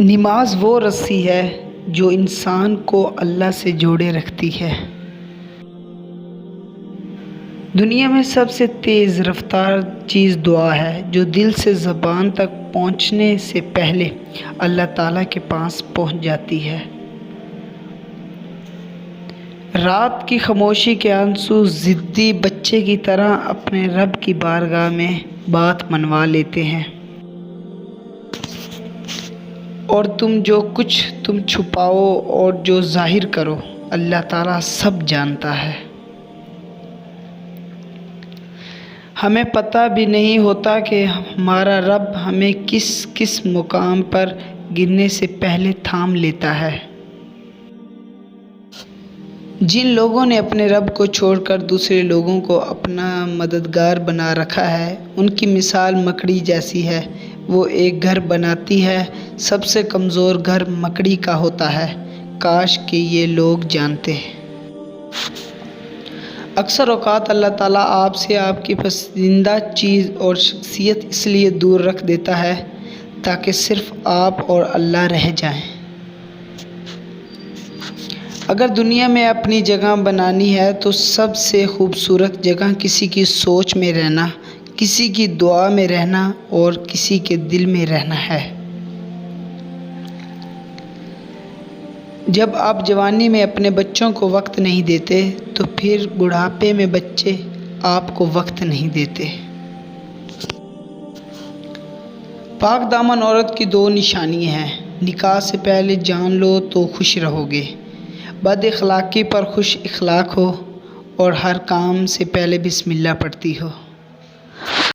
نماز وہ رسی ہے جو انسان کو اللہ سے جوڑے رکھتی ہے۔ دنیا میں سب سے تیز رفتار چیز دعا ہے جو دل سے زبان تک پہنچنے سے پہلے اللہ تعالیٰ کے پاس پہنچ جاتی ہے۔ رات کی خاموشی کے آنسو ضدی بچے کی طرح اپنے رب کی بارگاہ میں بات منوا لیتے ہیں، اور جو کچھ تم چھپاؤ اور جو ظاہر کرو اللہ تعالیٰ سب جانتا ہے۔ ہمیں پتہ بھی نہیں ہوتا کہ ہمارا رب ہمیں کس کس مقام پر گرنے سے پہلے تھام لیتا ہے۔ جن لوگوں نے اپنے رب کو چھوڑ کر دوسرے لوگوں کو اپنا مددگار بنا رکھا ہے، ان کی مثال مکڑی جیسی ہے۔ وہ ایک گھر بناتی ہے، سب سے کمزور گھر مکڑی کا ہوتا ہے۔ کاش کہ یہ لوگ جانتے۔ اکثر اوقات اللہ تعالیٰ آپ سے آپ کی پسندیدہ چیز اور شخصیت اس لیے دور رکھ دیتا ہے تاکہ صرف آپ اور اللہ رہ جائیں۔ اگر دنیا میں اپنی جگہ بنانی ہے تو سب سے خوبصورت جگہ کسی کی سوچ میں رہنا، کسی کی دعا میں رہنا اور کسی کے دل میں رہنا ہے۔ جب آپ جوانی میں اپنے بچوں کو وقت نہیں دیتے تو پھر بڑھاپے میں بچے آپ کو وقت نہیں دیتے۔ پاک دامن عورت کی دو نشانیاں ہیں۔ نکاح سے پہلے جان لو تو خوش رہو گے، بد اخلاقی پر خوش اخلاق ہو اور ہر کام سے پہلے بسم اللہ پڑھتی ہو۔